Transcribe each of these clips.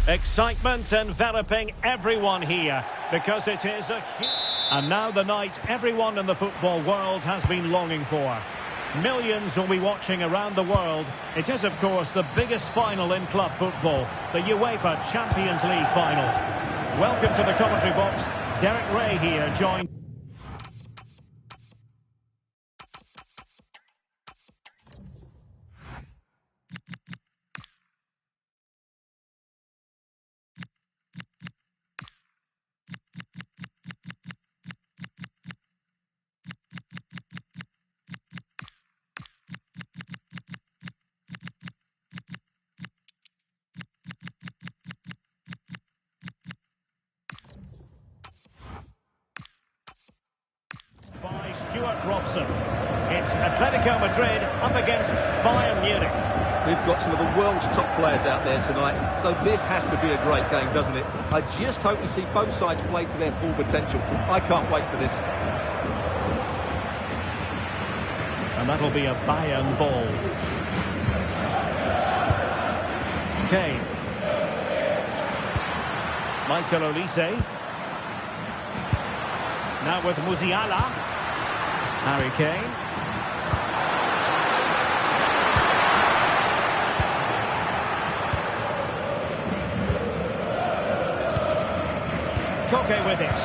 Excitement enveloping everyone here because it is a huge... And now the night everyone in the football world has been longing for. Millions will be watching around the world. It is, of course, the biggest final in club football, the Uefa Champions League final. Welcome to the commentary box. Derek Ray here, joined... by Stuart Robson. It's Atletico Madrid up against Bayern Munich. We've got some of the world's top players out there tonight, so this has to be a great game, doesn't it? I just hope we see both sides play to their full potential. I can't wait for this. And that'll be a Bayern ball. Kane. Michael Olise. Now with Musiala. Harry Kane. Koke with it.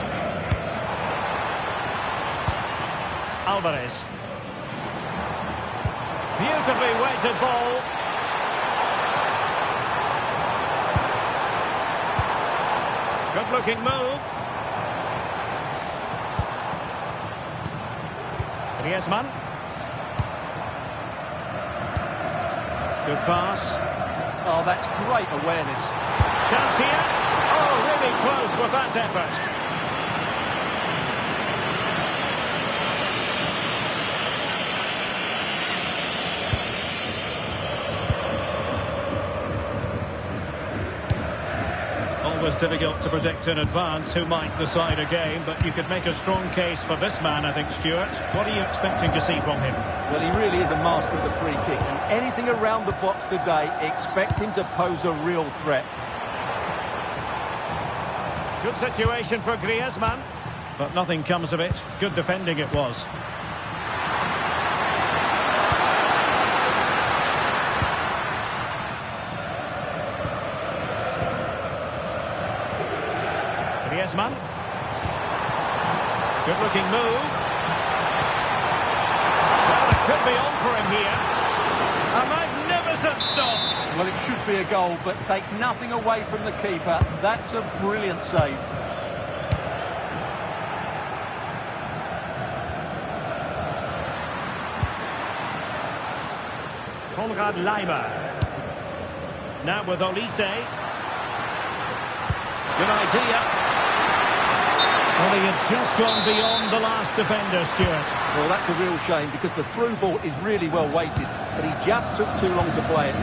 Alvarez. Beautifully weighted ball. Good looking move. S.M.S. Good pass. Oh, that's great awareness. Chance here. Oh, really close with that effort. Always difficult to predict in advance who might decide a game, but you could make a strong case for this man, I think, Stuart. What are you expecting to see from him? Well, he really is a master of the free kick, and anything around the box today, expect him to pose a real threat. Good situation for Griezmann, but nothing comes of it. Good defending it was. Griezmann. Good looking move. Well, it could be on for him here. A magnificent stop. Well, it should be a goal, but take nothing away from the keeper. That's a brilliant save. Konrad Leimer. Now with Olise. Good idea. Well, he had just gone beyond the last defender, Stuart. Well, that's a real shame because the through ball is really well weighted, but he just took too long to play it.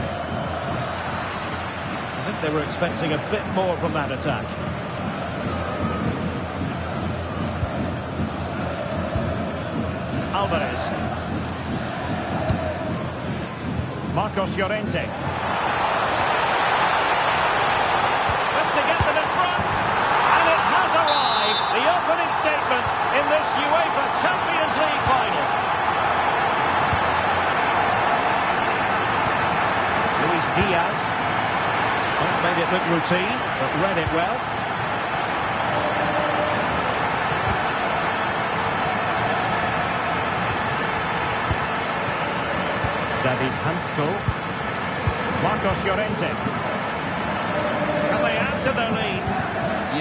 I think they were expecting a bit more from that attack. Alvarez. Marcos Llorente. Just to get them in front. And it has arrived. The opening statement in this UEFA Champions League final. Luis Diaz. Well, made it look routine, but read it well. David Hansko. Marcos Llorente. Can they add to their lead?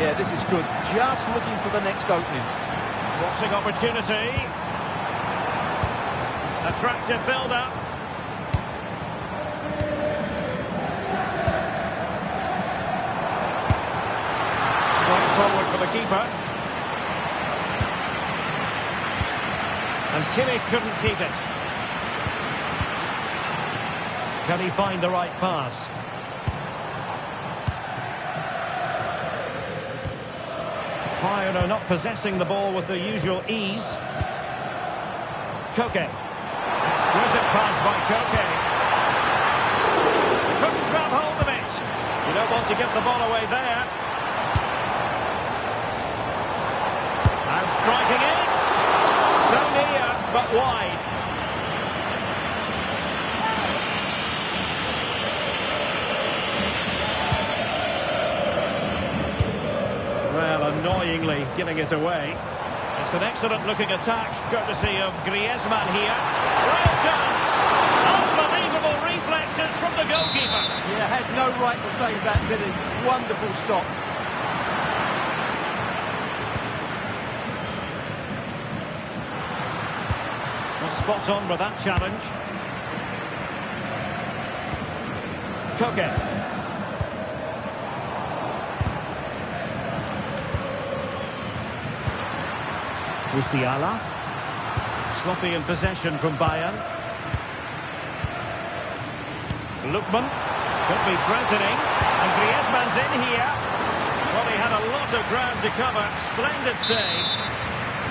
Yeah, this is good. Just looking for the next opening. Crossing opportunity. Attractive build-up. Straight forward for the keeper. And Kimmich couldn't keep it. Can he find the right pass? Bayern are not possessing the ball with the usual ease. Koke. Exquisite pass by Koke. Couldn't grab hold of it. You don't want to give the ball away there. And striking it. So near, but wide. Well, annoyingly giving it away. It's an excellent-looking attack, courtesy of Griezmann here. Real chance! Unbelievable reflexes from the goalkeeper. Yeah, had no right to save that, did he? Wonderful stop. Well, spot on with that challenge. Koke. Musiala. Sloppy in possession from Bayern. Lookman. Could be threatening. And Griezmann's in here. Well, he had a lot of ground to cover. Splendid save.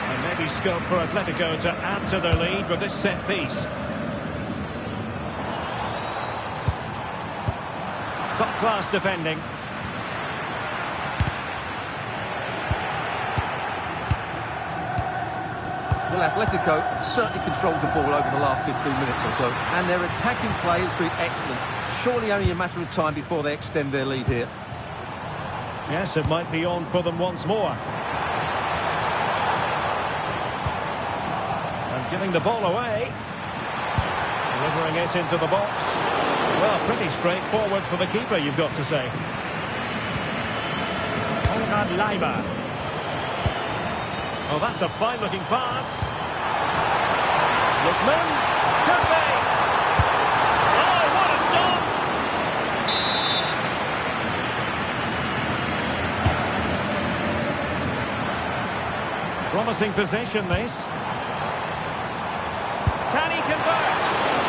And maybe scope for Atletico to add to their lead with this set piece. Top-class defending. Well, Atletico certainly controlled the ball over the last 15 minutes or so, and their attacking play has been excellent. Surely only a matter of time before they extend their lead here. Yes, it might be on for them once more. And giving the ball away. Delivering it into the box. Well, pretty straightforward for the keeper, you've got to say. Konrad Leiber. Oh, that's a fine-looking pass. Lookman. Could be. Oh, what a stop! Promising position, this. Can he convert?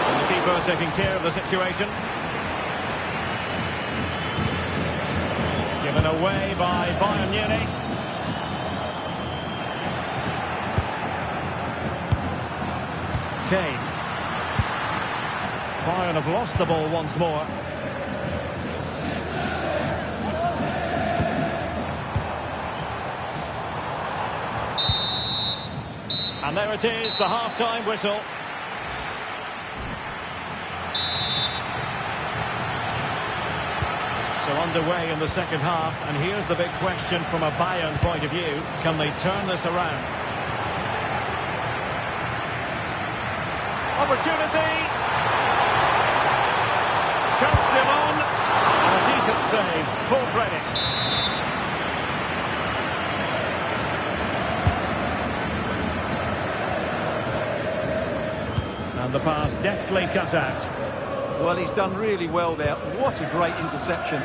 And the keeper taking care of the situation. Given away by Bayern Munich. Kane. Bayern have lost the ball once more. And there it is, the half-time whistle. So underway in the second half, and here's the big question from a Bayern point of view. Can they turn this around? Opportunity. Chance still on. And a decent save. Full credit. And the pass deftly cut out. Well, he's done really well there. What a great interception.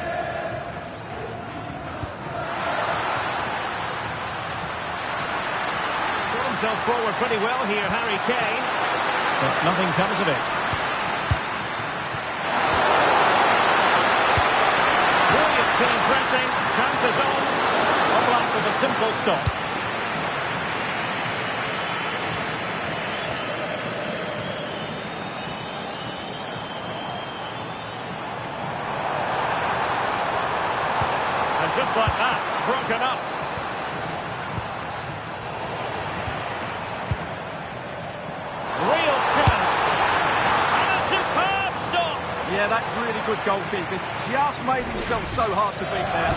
Got himself forward pretty well here, Harry Kane. But nothing comes of it. Brilliant team pressing. Chances on. Oblak with a simple stop. And just like that, broken up. Yeah, that's really good goalkeeping. Just made himself so hard to beat there.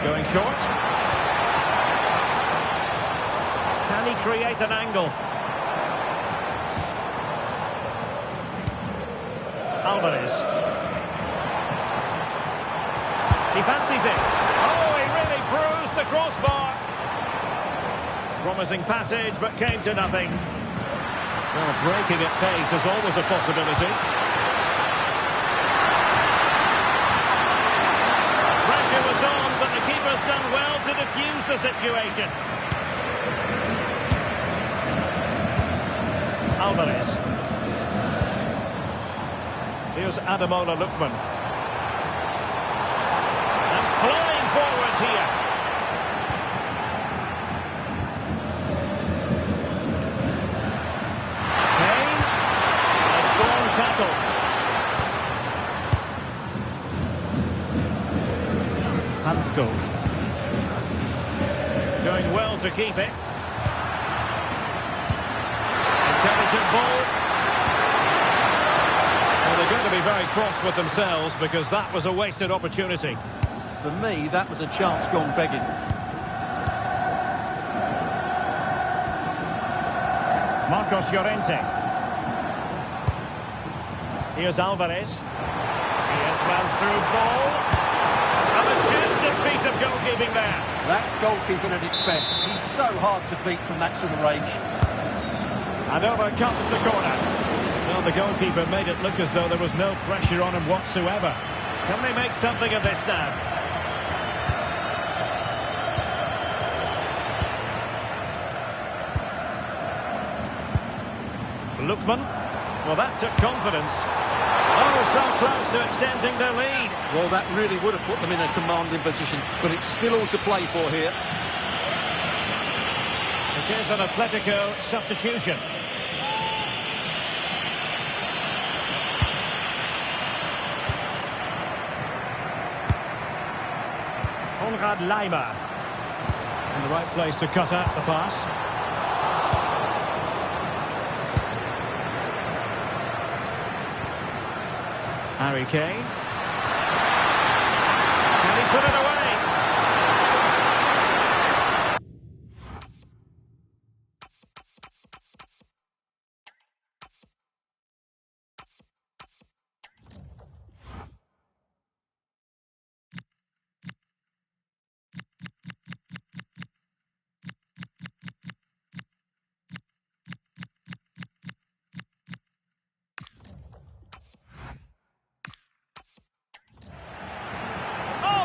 Going short. Can he create an angle? Alvarez. He fancies it. Oh, he really bruised the crossbar. Promising passage, but came to nothing. Well, breaking at pace is always a possibility. Pressure was on, but the keeper's done well to defuse the situation. Alvarez. Here's Ademola Lookman. And flying forwards here. Hansco. Doing well to keep it. Intelligent ball. Well, they're going to be very cross with themselves because that was a wasted opportunity. For me, that was a chance gone begging. Marcos Llorente. Here's Alvarez. He has run through ball. A majestic piece of goalkeeping there. That's goalkeeping at its best. He's so hard to beat from that sort of range. And over comes the corner. Well, the goalkeeper made it look as though there was no pressure on him whatsoever. Can they make something of this now? Lookman. Well, that took confidence. Oh, so close to extending their lead. Well, that really would have put them in a commanding position, but it's still all to play for here. It is an Atletico substitution. Konrad Laimer. In the right place to cut out the pass. Harry Kane. Can he put it away?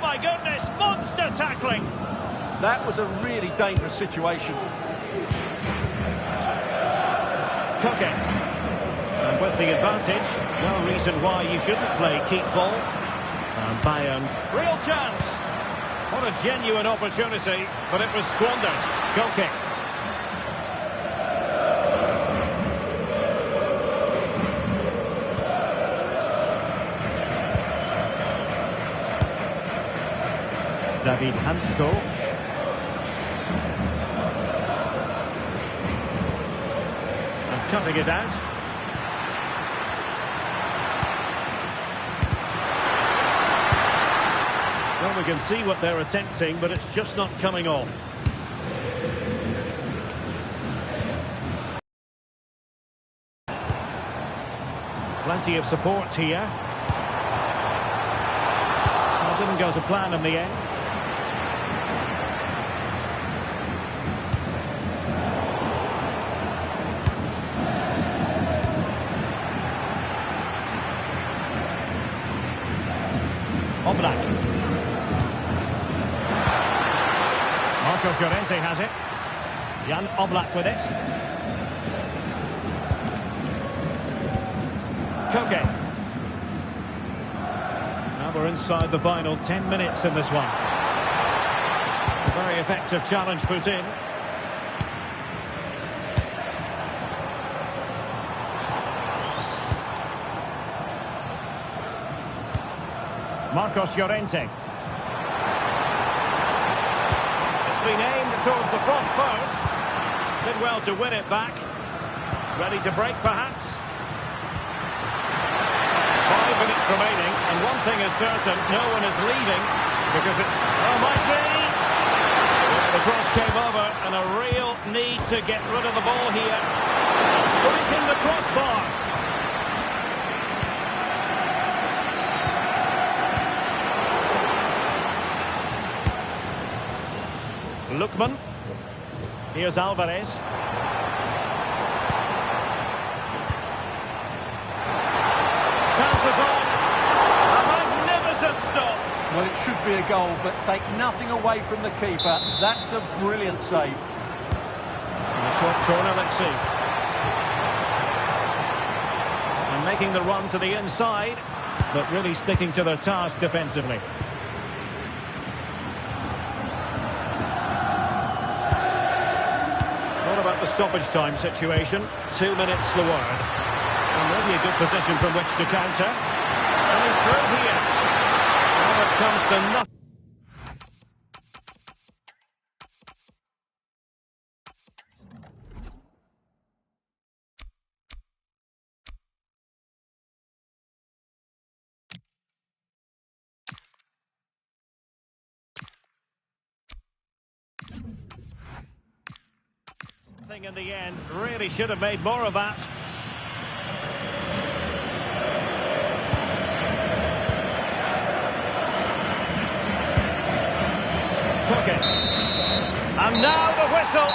My goodness, monster tackling. That was a really dangerous situation. Koke. And with the advantage, no reason why you shouldn't play keep ball. And Bayern, real chance. What a genuine opportunity, but it was squandered. Goal kick. David Hansco. And cutting it out. Well, we can see what they're attempting, but it's just not coming off. Plenty of support here. Well, didn't go to plan in the end. Oblak. Marcos Llorente has it. Jan Oblak with it. Koke. Now we're inside the final 10 minutes in this one. A very effective challenge put in. Marcos Llorente. It's been aimed towards the front first. Did well to win it back. Ready to break, perhaps. 5 minutes remaining, and one thing is certain, no one is leaving, because it's... Oh, might be! Yeah, the cross came over, and a real need to get rid of the ball here. Striking the crossbar. Lookman. Here's Alvarez. Chances on. A magnificent stop. Well, it should be a goal, but take nothing away from the keeper. That's a brilliant save. In a short corner, let's see. And making the run to the inside, but really sticking to their task defensively. About the stoppage time situation. 2 minutes the word. And maybe a good position from which to counter. And he's through here. Well, it comes to nothing. Nothing in the end. Really should have made more of that. Cooking. And now the whistle.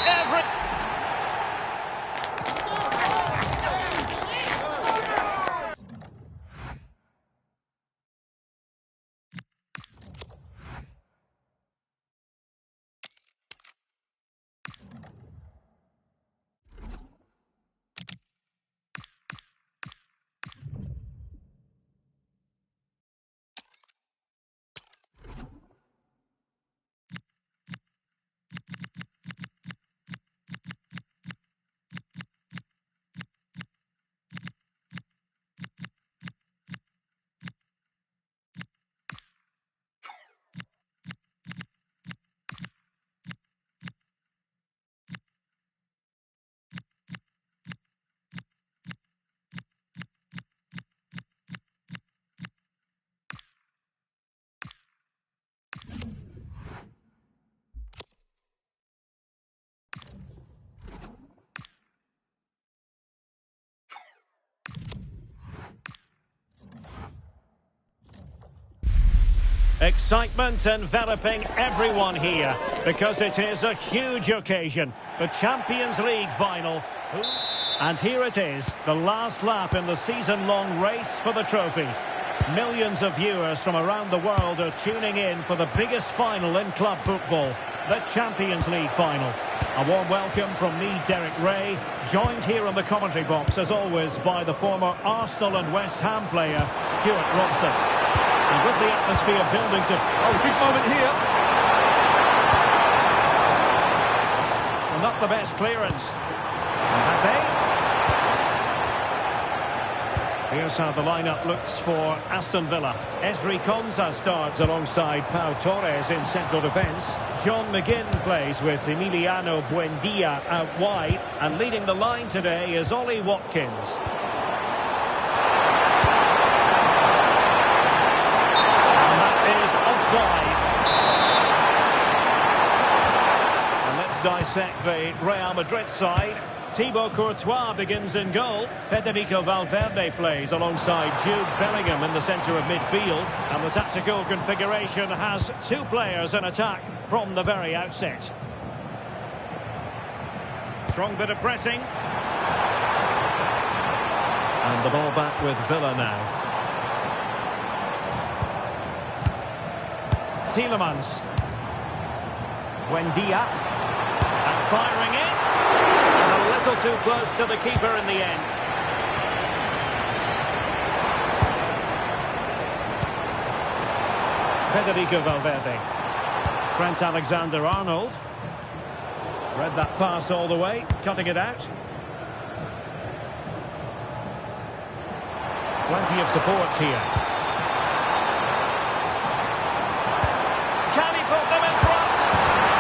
Excitement enveloping everyone here because it is a huge occasion. The Champions League final. And here it is, the last lap in the season-long race for the trophy. Millions of viewers from around the world are tuning in for the biggest final in club football, the Champions League final. A warm welcome from me, Derek Ray, joined here in the commentary box, as always, by the former Arsenal and West Ham player, Stuart Robson. And with the atmosphere building to... Oh, big moment here. Well, not the best clearance. Mbappe. Here's how the lineup looks for Aston Villa. Ezri Konsa starts alongside Pau Torres in central defence. John McGinn plays with Emiliano Buendia out wide. And leading the line today is Ollie Watkins. And let's dissect the Real Madrid side. Thibaut Courtois begins in goal. Federico Valverde plays alongside Jude Bellingham in the centre of midfield. And the tactical configuration has two players in attack from the very outset. Strong bit of pressing. And the ball back with Villa now. Tielemans. Buendia. And firing it. And a little too close to the keeper in the end. Federico Valverde. Trent Alexander-Arnold. Read that pass all the way, cutting it out. Plenty of support here. Can he put them in front?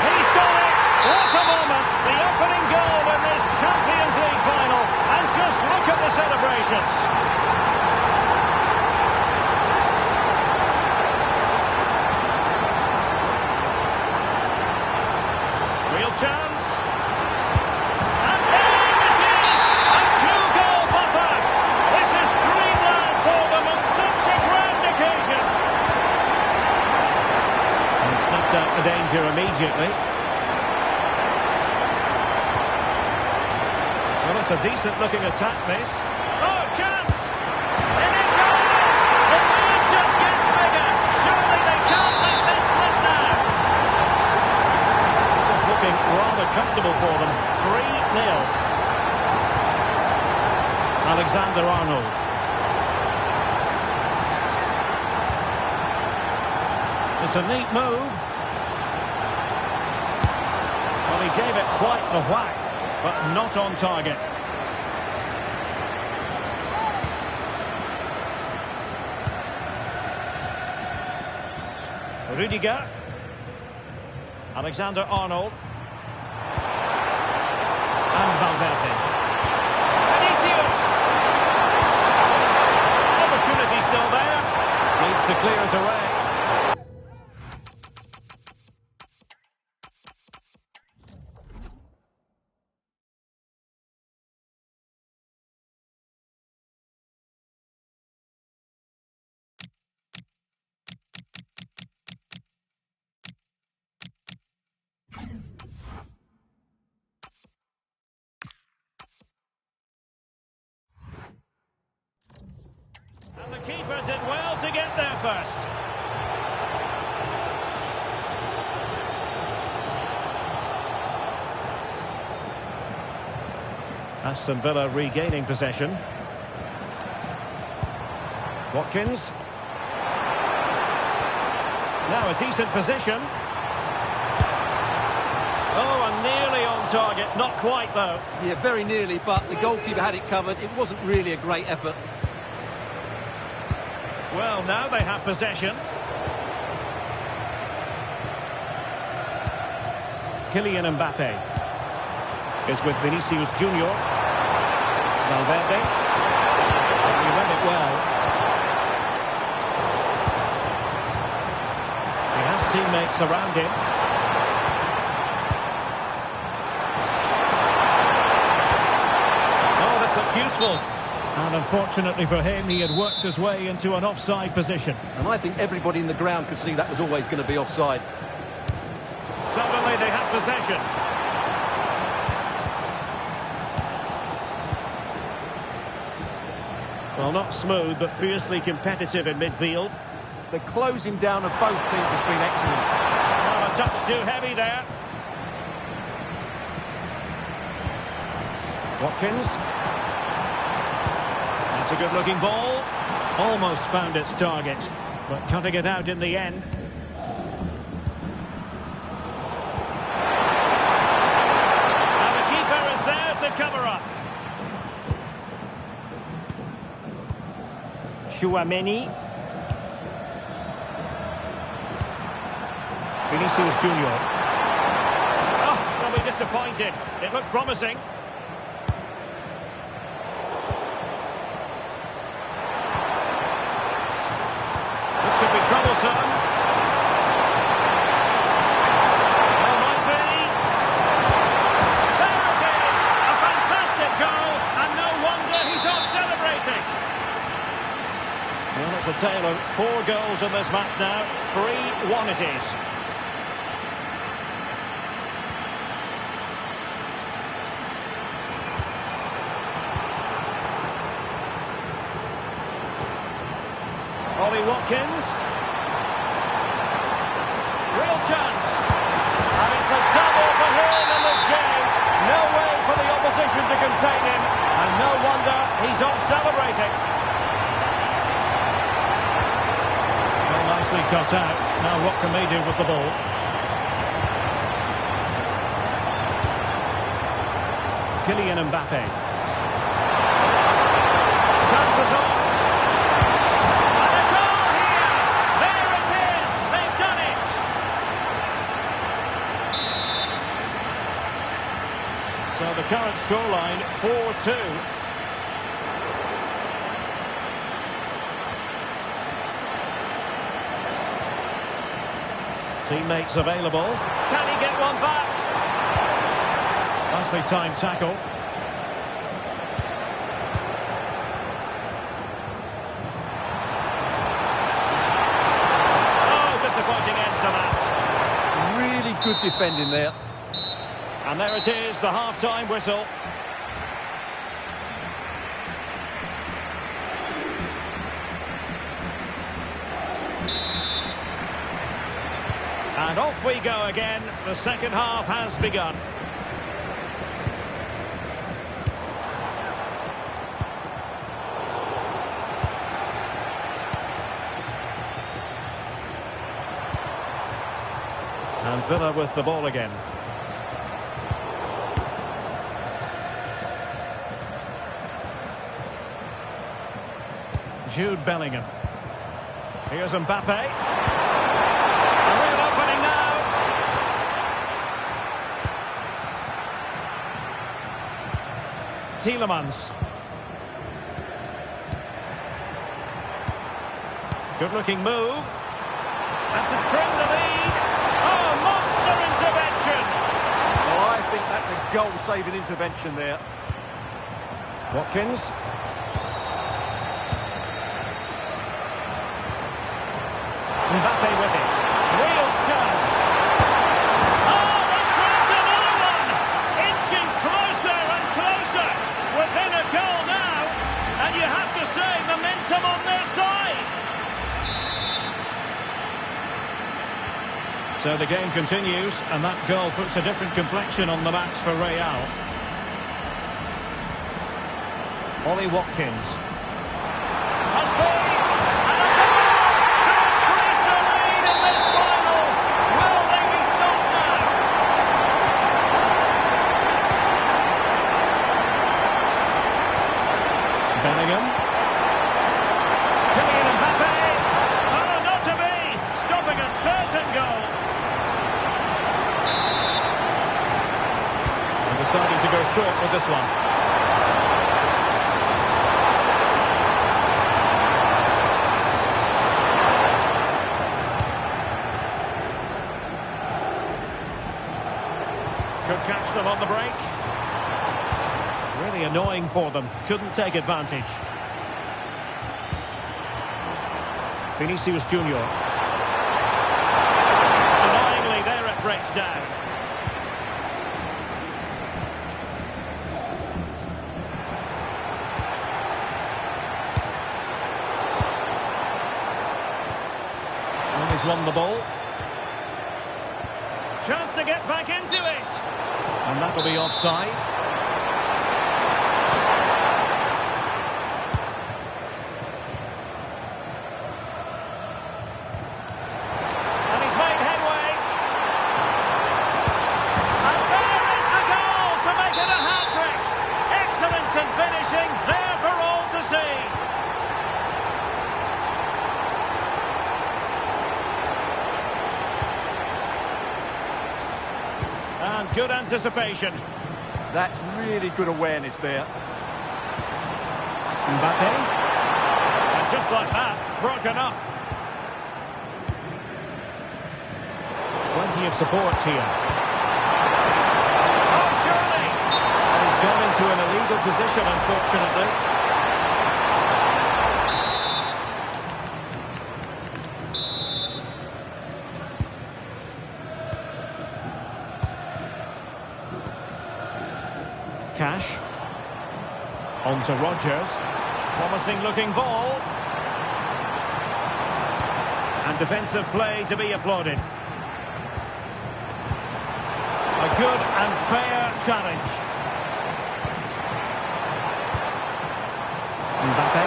He's done it! What a moment! The opening goal in this Champions League final. And just look at the celebrations. Real chance. And there this is! A two-goal buffer! This is dreamland for them on such a grand occasion. And snuffed out the danger immediately. Well, it's a decent-looking attack, this. Oh, chance! And it goes! The lead just gets bigger. Surely they can't let this slip now. This is looking rather comfortable for them. 3-0. Alexander-Arnold. It's a neat move. Well, he gave it quite a whack, but not on target. Rudiger. Alexander-Arnold. And Valverde. Vinicius. Opportunity still there. Needs to clear it away. keeper did well to get there first. Aston Villa regaining possession. Watkins. Now a decent position. Oh, and nearly on target. Not quite, though. Yeah, very nearly, but the goalkeeper had it covered. It wasn't really a great effort. Well, now they have possession. Kylian Mbappe is with Vinicius Junior. Valverde. He read it well. He has teammates around him. Oh, this looks useful. And unfortunately for him, he had worked his way into an offside position. And I think everybody in the ground could see that was always going to be offside. Suddenly they have possession. Well, not smooth, but fiercely competitive in midfield. The closing down of both teams has been excellent. Oh, a touch too heavy there. Watkins. That's a good-looking ball. Almost found its target, but cutting it out in the end. And the keeper is there to cover up. Tchouaméni. Vinicius Junior. Oh, they'll be disappointed. It looked promising. This could be troublesome. Oh, might be. There it is! A fantastic goal, and no wonder he's off celebrating. Well, it's a tale of 4 goals in this match now. 3-1 it is. Watkins. Real chance. And it's a double for him in this game. No way for the opposition to contain him. And no wonder he's off celebrating. Well, nicely cut out. Now what can they do with the ball? Kylian Mbappe. Chances on. So the current scoreline, 4-2. Teammates available. Can he get one back? Nicely timed tackle. Oh, disappointing end to that. Really good defending there. And there it is, the half-time whistle. And off we go again. The second half has begun. And Villa with the ball again. Jude Bellingham. Here's Mbappe. A real opening now. Tielemans. Good looking move. And to trim the lead. Oh, monster intervention. Oh, I think that's a goal-saving intervention there. Watkins. Mbappe with it. Real chance. Oh, they've created another one. Inching closer and closer. Within a goal now. And you have to say, momentum on their side. So the game continues, and that goal puts a different complexion on the match for Real. Ollie Watkins. Has been, and a goal to increase the lead in this final. Will they be stopped now? Bellingham. Kylian Mbappe. Oh, not to be. Stopping a certain goal. And deciding to go short with this one. Could catch them on the break. Really annoying for them. Couldn't take advantage. Vinicius Junior. Annoyingly, there it breaks down. And he's won the ball. Chance to get back into it. And that'll be offside. And he's made headway. And there is the goal to make it a hat-trick. Excellence in finishing, there for all to see. And good anticipation. That's really good awareness there. Mbappe. And just like that, broken up. Plenty of support here. Oh, surely! And he's gone into an illegal position, unfortunately. Cash. On to Rodgers. Promising looking ball. And defensive play to be applauded. A good and fair challenge. Mbappe.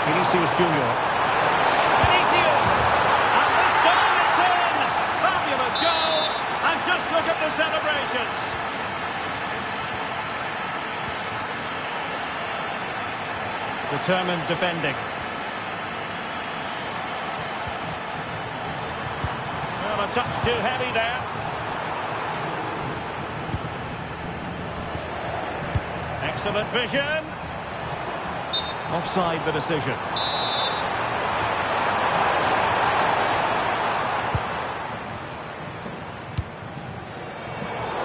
Vinicius Junior. Vinicius! And this time it's in! Fabulous goal! And just look at the celebrations. Determined defending. Well, a touch too heavy there. Excellent vision. Offside the decision.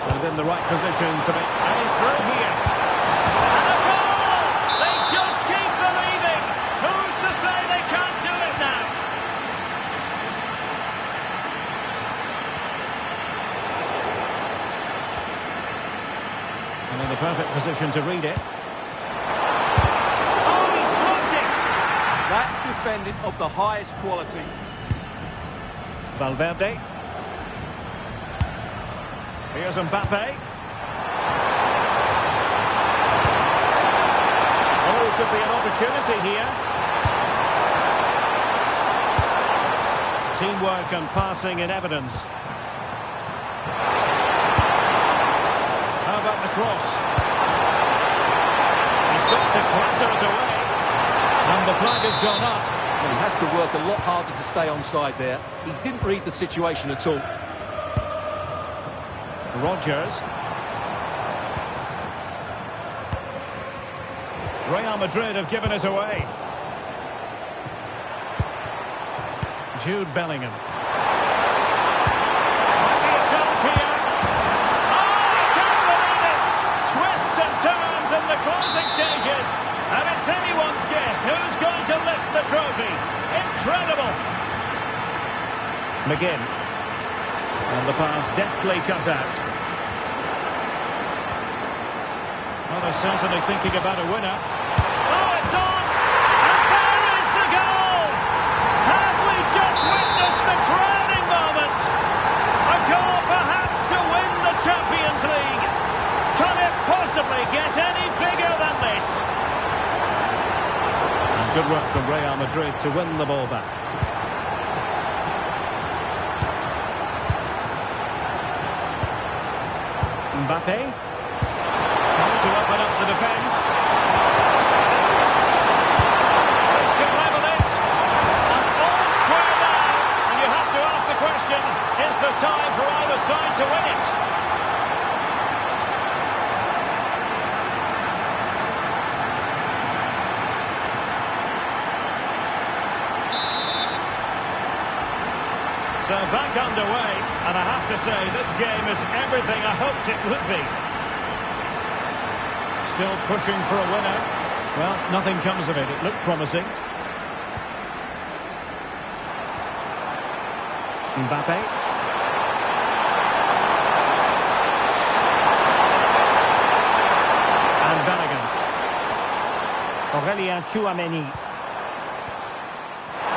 And in the right position to make... And he's through here. And a goal! They just keep believing. Who's to say they can't do it now? And in the perfect position to read it. Oh, he's blocked it! That's defending of the highest quality. Valverde. Here's Mbappe. Oh, could be an opportunity here. Teamwork and passing in evidence. How about the cross? He's got to clatter it away. And the flag has gone up. Well, he has to work a lot harder to stay onside there. He didn't read the situation at all. Rodgers. Real Madrid have given it away. Jude Bellingham. Might be a chance here. Oh, he can't believe it! Twists and turns in the closing stages. And it's anyone's guess who's going to lift the trophy. Incredible! McGinn. And the pass deftly cut out. Well, they're certainly thinking about a winner. Oh, it's on! And there is the goal! Have we just witnessed the crowning moment? A goal perhaps to win the Champions League. Can it possibly get any bigger than this? And good work from Real Madrid to win the ball back. Mbappe. Trying to open up the defence. This could level it. And all square now. And you have to ask the question, is there time for either side to win it? So back underway, and I have to say, this game is everything I hoped it would be. Still pushing for a winner. Well, nothing comes of it. It looked promising. Mbappe. And Bellingham. Aurelien Tchouameni.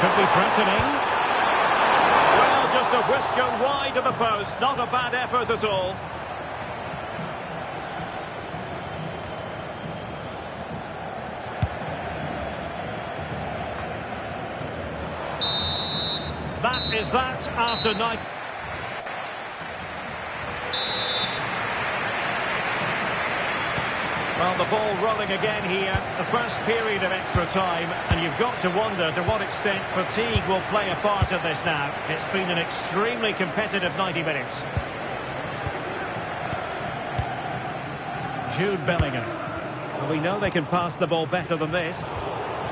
Could be threatening. Just a whisker wide of the post. Not a bad effort at all. That is that after 9. Well, the ball rolling again here. The first period of extra time, and you've got to wonder to what extent fatigue will play a part of this now. It's been an extremely competitive 90 minutes. Jude Bellingham. Well, we know they can pass the ball better than this.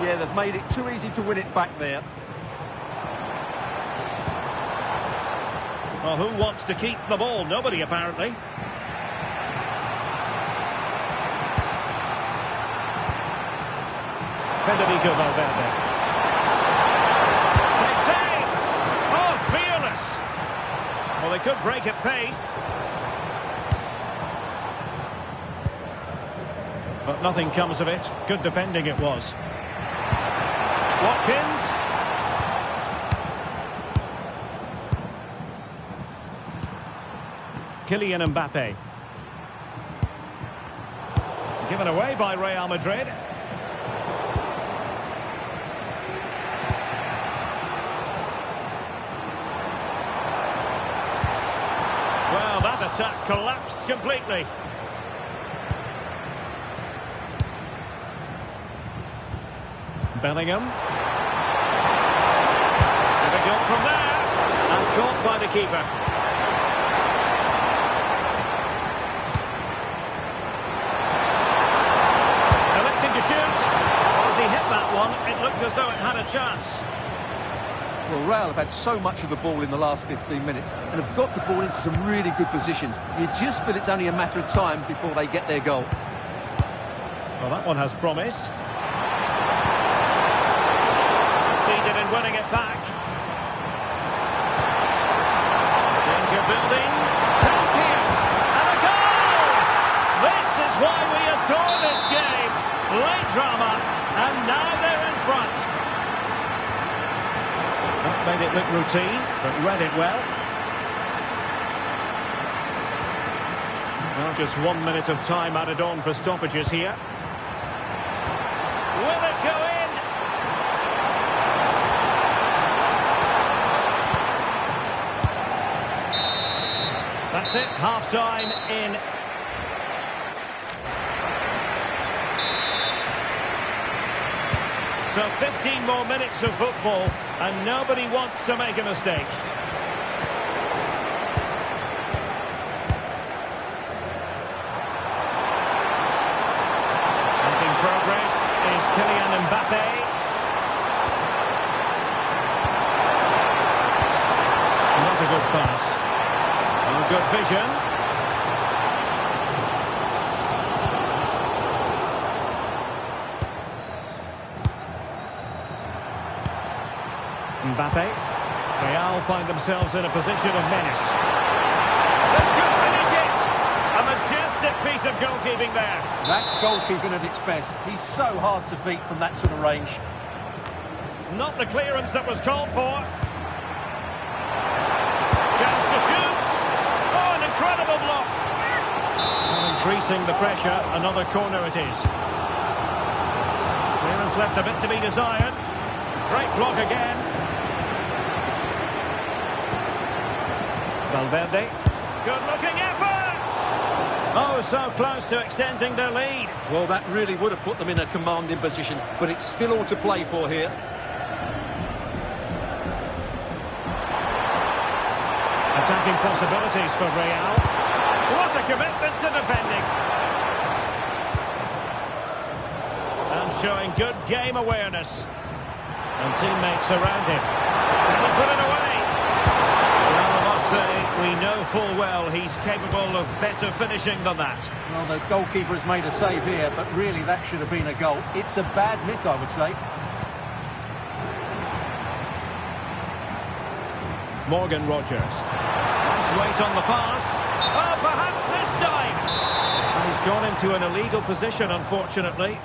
Yeah, they've made it too easy to win it back there. Well, who wants to keep the ball? Nobody, apparently. Federico Valverde. Takes aim! Oh, fearless! Well, they could break at pace. But nothing comes of it. Good defending it was. Watkins. Kylian Mbappe. Given away by Real Madrid. Well, that attack collapsed completely. Bellingham. Difficult from there. And caught by the keeper. Electing to shoot. As he hit that one, it looked as though it had a chance. Well, Real have had so much of the ball in the last 15 minutes and have got the ball into some really good positions. You just feel it's only a matter of time before they get their goal. Well, that one has promise. Succeeded in winning it back. Danger building. Chance here. And a goal! This is why we adore this game. Late drama. And now they're in front. That made it look routine, but read it well. Well, just 1 minute of time added on for stoppages here. Will it go in? That's it, half-time in. So 15 more minutes of football, and nobody wants to make a mistake. Making progress is Kylian Mbappe. Not a good pass. Oh, good vision. Mbappe. Real find themselves in a position of menace. This could finish it! A majestic Fantastic piece of goalkeeping there. That's goalkeeping at its best. He's so hard to beat from that sort of range. Not the clearance that was called for. Chance to shoot. Oh, an incredible block. Increasing the pressure, another corner it is. Clearance left a bit to be desired. Great block again. Valverde. Good-looking effort! Oh, so close to extending their lead. Well, that really would have put them in a commanding position, but it's still all to play for here. Attacking possibilities for Real. What a commitment to defending. And showing good game awareness. And teammates around him. Can he put it away? Well, I must say, we know full well he's capable of better finishing than that. Well, the goalkeeper has made a save here, but really that should have been a goal. It's a bad miss, I would say. Morgan Rogers. Nice weight on the pass. Oh, perhaps this time. He's gone into an illegal position, unfortunately.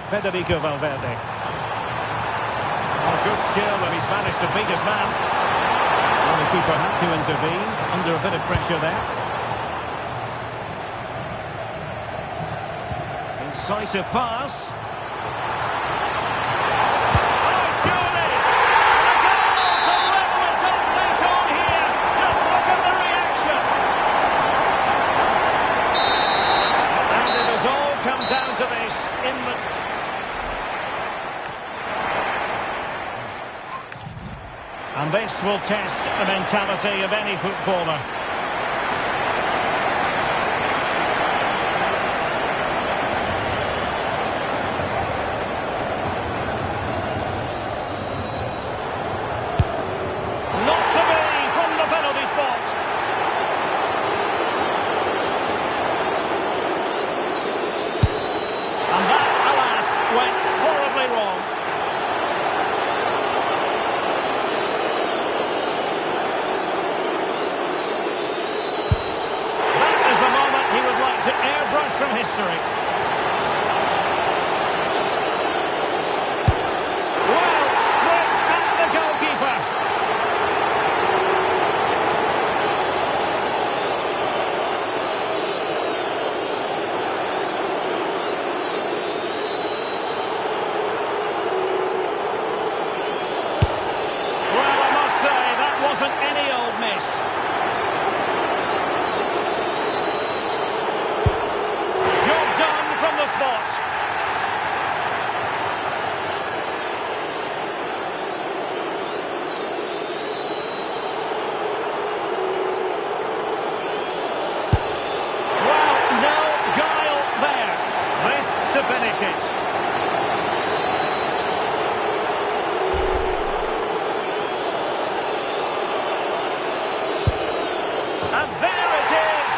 Federico Valverde. Oh, good skill, and he's managed to beat his man. Well, the keeper had to intervene, under a bit of pressure there. Incisive pass. Down to this in the... And this will test the mentality of any footballer. Not to be from the penalty spot. Went horribly wrong. That is a moment he would like to airbrush from history. Well, straight at the goalkeeper. Wasn't any old miss. Job done from the spot. Well, no guile there. This to finish it. And there it is!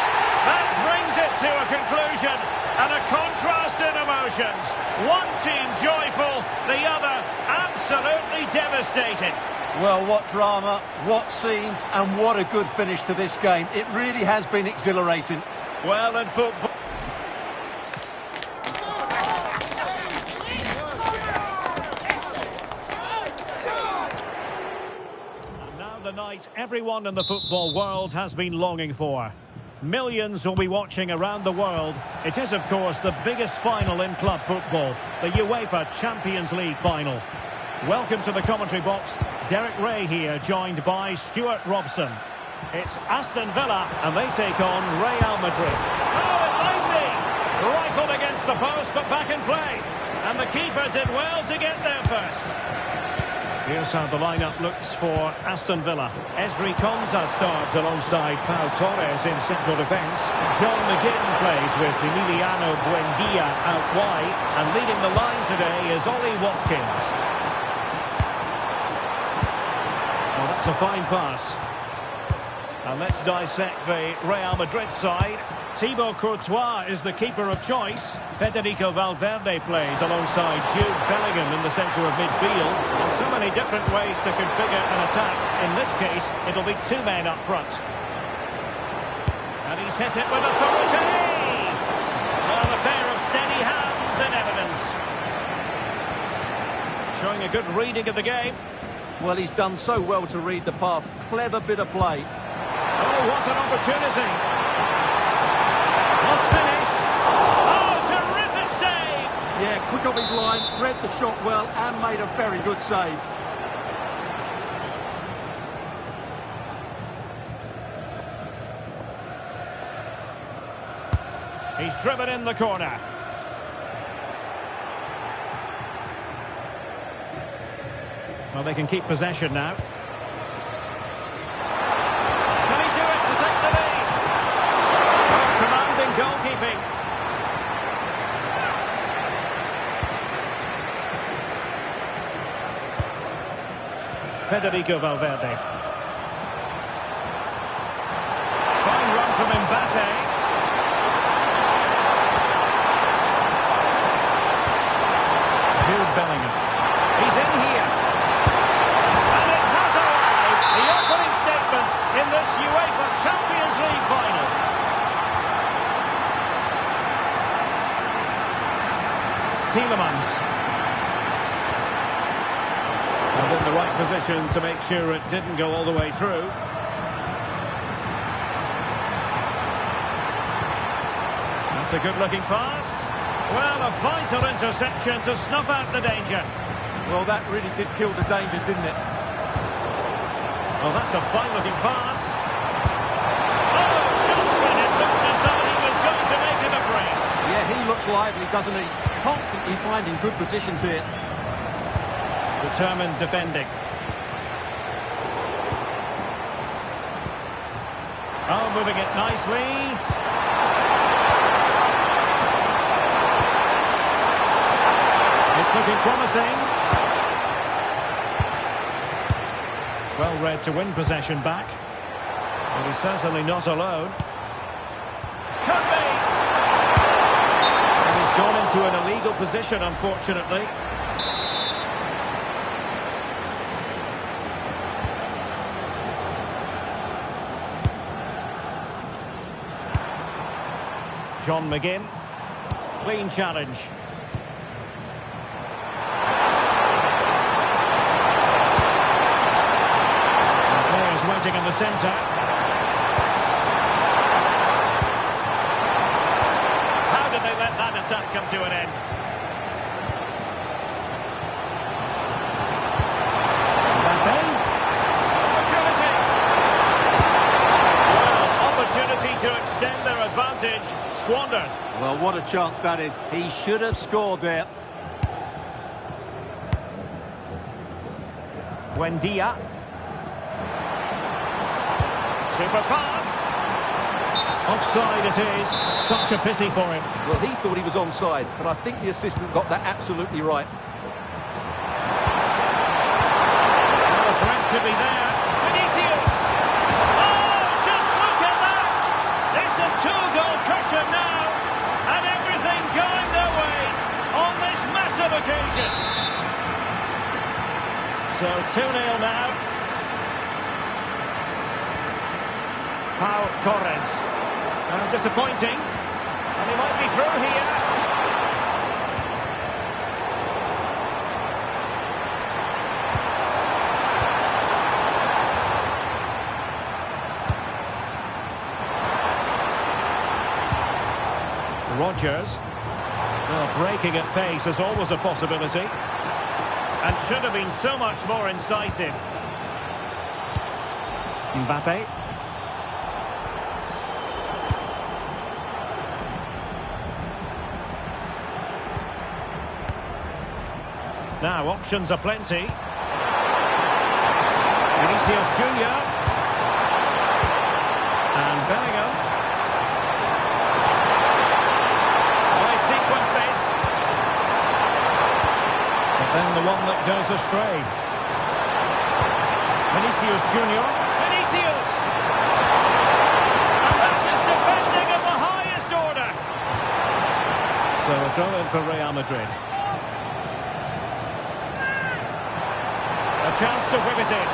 That brings it to a conclusion and a contrast in emotions. One team joyful, the other absolutely devastated. Well, what drama, what scenes, and what a good finish to this game. It really has been exhilarating. Well, in football... The night everyone in the football world has been longing for. Millions will be watching around the world. It is, of course, the biggest final in club football, the Uefa Champions League final. Welcome to the commentary box. Derek Ray here, joined by Stuart Robson. It's Aston Villa, and they take on Real Madrid. Oh, it might be! Rifled against the post, but back in play. And the keeper did well to get there first. Here's how the lineup looks for Aston Villa. Ezri Konsa starts alongside Pau Torres in central defence. John McGinn plays with Emiliano Buendia out wide. And leading the line today is Ollie Watkins. Well, that's a fine pass. And let's dissect the Real Madrid side. Thibaut Courtois is the keeper of choice. Federico Valverde plays alongside Jude Bellingham in the centre of midfield. And so many different ways to configure an attack. In this case, it'll be two men up front. hit it with authority. Well, a pair of steady hands in evidence. Showing a good reading of the game. Well, he's done so well to read the pass. Clever bit of play. Oh, what an opportunity. Must finish. Oh, terrific save. Yeah, quick off his line, read the shot well and made a very good save. He's driven in the corner. Well, they can keep possession now. Can he do it to take the lead? Oh, commanding goalkeeping. Federico Valverde. Fine run from Mbappe. Jude Bellingham. He's in here. And it has arrived. The opening statement in this UEFA Champions League final. Tielemans. And in the right position to make sure it didn't go all the way through. That's a good-looking pass. Well, a vital interception to snuff out the danger. Well, that really did kill the danger, didn't it? Oh, that's a fine-looking pass. Oh, just when it looked as though he was going to make it a brace. Yeah, he looks lively, doesn't he? Constantly finding good positions here. Determined defending. Oh, moving it nicely. It's looking promising. Well read to win possession back. But he's certainly not alone. Could be! And he's gone into an illegal position, unfortunately. John McGinn. Clean challenge. Waiting in the centre. How did they let that attack come to an end? Mbappe. Opportunity. Well, opportunity to extend their advantage. Squandered. Well, what a chance that is. He should have scored there. Buendia. Super pass. Offside it is. Such a pity for him. Well, he thought he was onside, but I think the assistant got that absolutely right. Well, the threat could be there. Vinicius. Oh, just look at that. It's a two-goal cushion now. And everything going their way on this massive occasion. So 2-0 now. Pau Torres. Disappointing. And he might be through here. Rodgers. Well, breaking at pace is always a possibility. And should have been so much more incisive. Mbappe. Now, options are plenty. Vinicius Junior. And Bellingham. Well, they sequence this. But then the one that goes astray. Vinicius Junior. Vinicius! And that is defending of the highest order. So a throw in for Real Madrid. A chance to whip it in.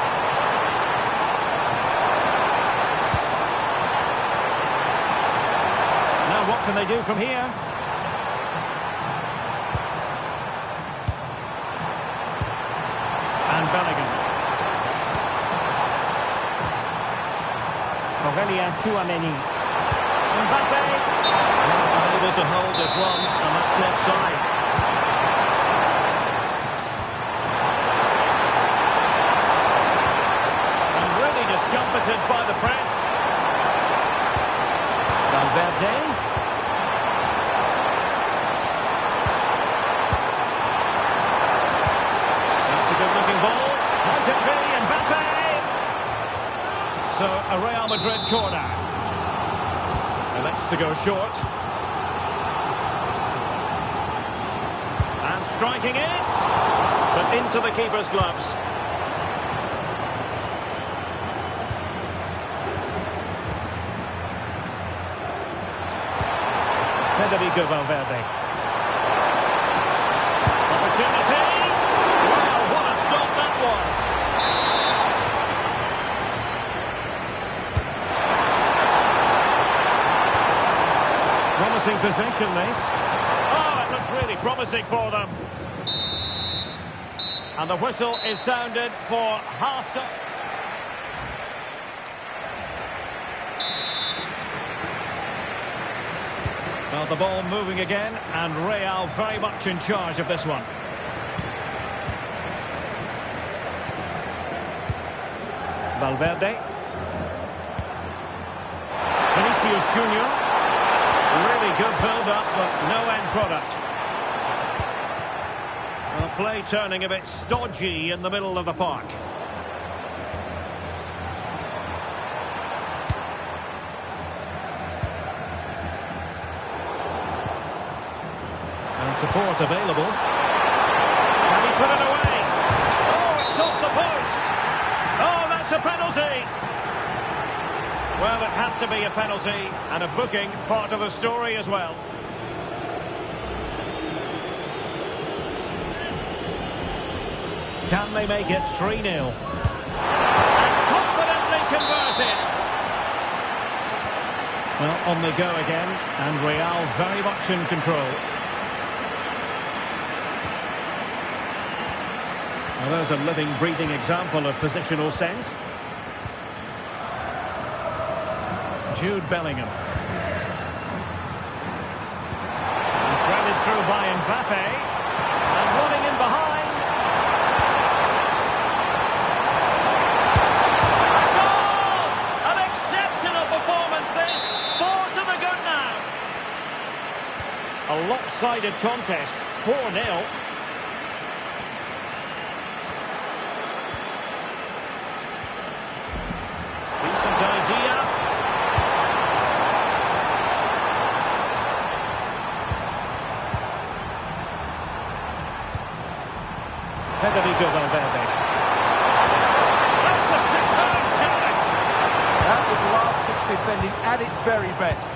And can they do from here? And Bellingham. Mbappe. Unable to hold this one, and that's offside. And really discomfited by the press. Valverde. That's a good-looking ball. Has it be Mbappe? So, a Real Madrid corner. Elects to go short. And striking it. But into the keeper's gloves. Federico Valverde. Opportunity. Wow, what a stop that was. Promising possession, this. Oh, it looked really promising for them. And the whistle is sounded for half-time. Well, the ball moving again, and Real very much in charge of this one. Valverde. Vinicius Junior. Really good build-up, but no end product. Well, play turning a bit stodgy in the middle of the park. And support available. Can he put it away? Oh, it's off the post! Oh, that's a penalty! Well, it had to be a penalty, and a booking part of the story as well. Can they make it 3-0? And confidently converted. Well, on they go again, and Real very much in control. Well, there's a living, breathing example of positional sense. Jude Bellingham. And threaded through by Mbappe. And running in behind. A goal! An exceptional performance this. 4 to the good now. A lopsided contest. 4-0. Decent idea. Federico Valverde. That's a superb challenge. That was last-ditch defending at its very best.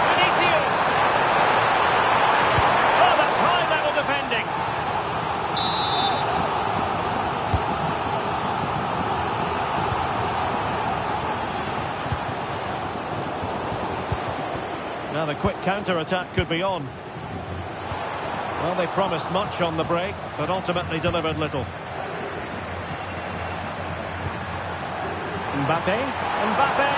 Vinicius. Oh, that's high-level defending. Now the quick counter-attack could be on. Well, they promised much on the break, but ultimately delivered little. Mbappe. Mbappe.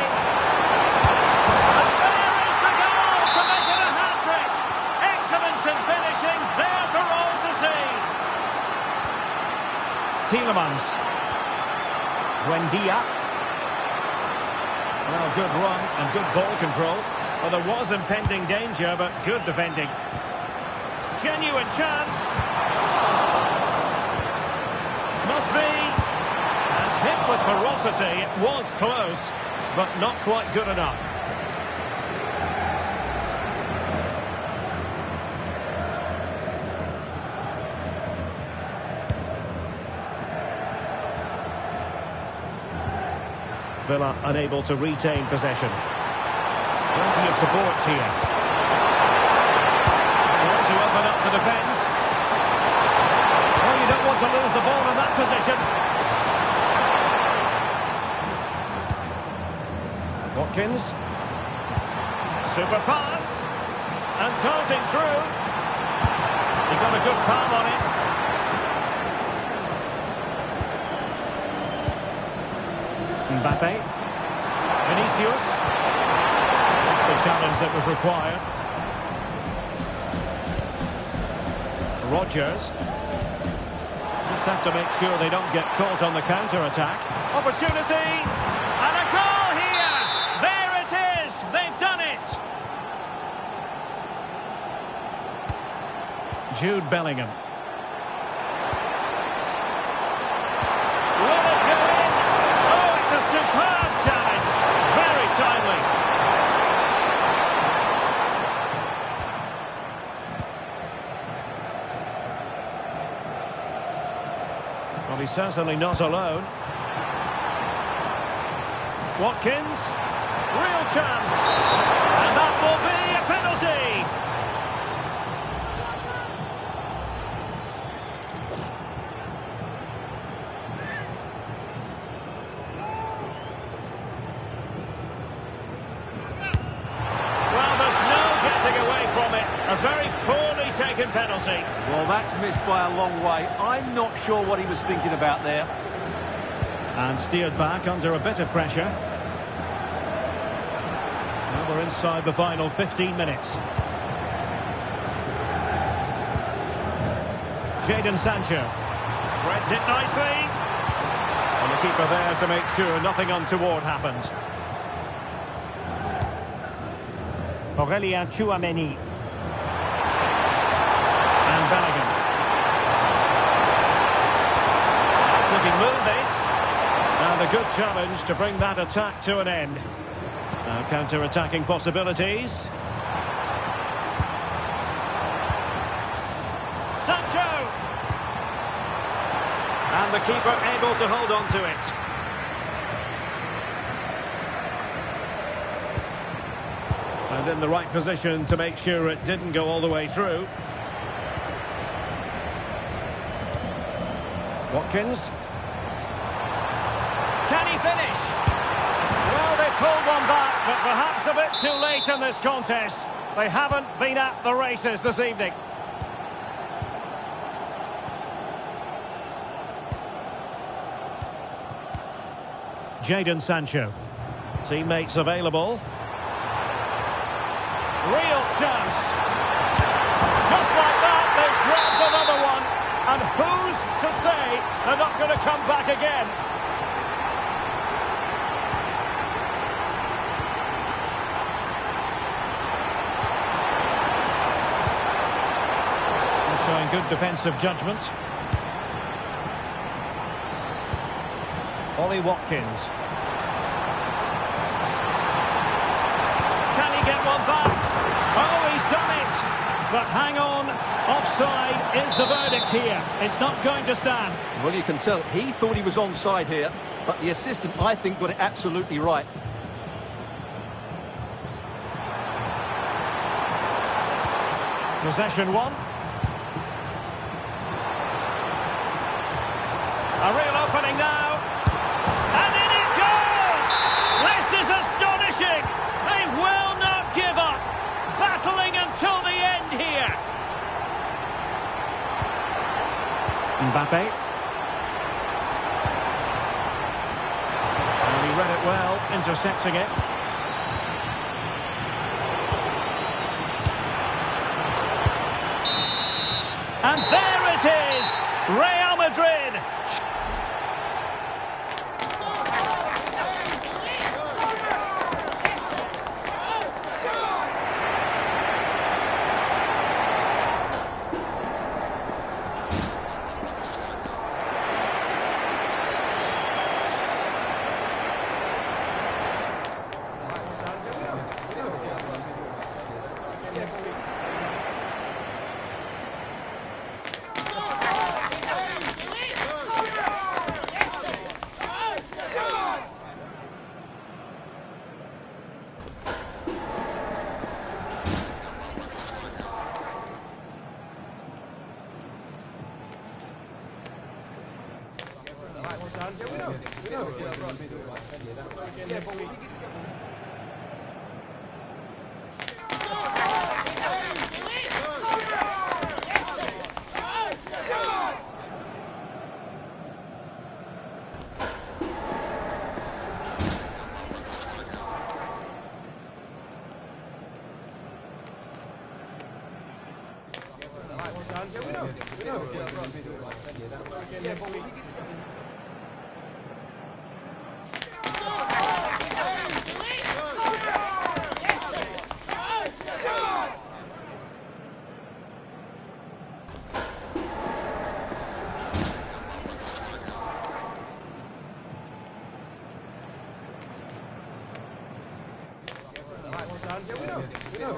And there is the goal to make it a hat-trick. Excellence in finishing, there for all to see. Tielemans. Buendia. Well, good run and good ball control. Well, there was impending danger, but good defending. Genuine chance. Must be. And hit with ferocity. It was close, but not quite good enough. Villa unable to retain possession. Plenty of support here. Trying to open up the defence. Well, you don't want to lose the ball in that position. Watkins. Super pass. And darting through. He got a good palm on it. Mbappe. Vinicius. That's the challenge that was required. Rodgers. Just have to make sure they don't get caught on the counter-attack. Opportunity! And a goal here! There it is! They've done it! Jude Bellingham. Will it go in? Oh, it's a superb challenge! Very timely. Well, he's certainly not alone. Watkins, real chance, and that will be a penalty. Well, there's no getting away from it. A very poorly taken penalty. Well, that's missed by a long way. I'm not sure what he was thinking about there. And steered back under a bit of pressure. Well, we're inside the final 15 minutes. Jadon Sancho. Threads it nicely. And the keeper there to make sure nothing untoward happened. Aurélien Tchouameni. And Bellingham. Nice looking move, this. And a good challenge to bring that attack to an end. Now counter-attacking possibilities. Sancho! And the keeper able to hold on to it. And in the right position to make sure it didn't go all the way through. Watkins. Can he finish? Well, they pulled one back, but perhaps a bit too late in this contest. They haven't been at the races this evening. Jadon Sancho. Teammates available. Real chance. Just like that, they've grabbed another one. And who's to say they're not going to come back again? They're showing good defensive judgment. Ollie Watkins. Can he get one back? Oh, he's done it! But hang on, offside is the verdict here. It's not going to stand. Well, you can tell he thought he was onside here, but the assistant, I think, got it absolutely right. Possession one. A real opening now. And in it goes! This is astonishing! They will not give up. Battling until the end here. Mbappe. And he read it well, intercepting it. And there it is! Real Madrid! Yeah, but we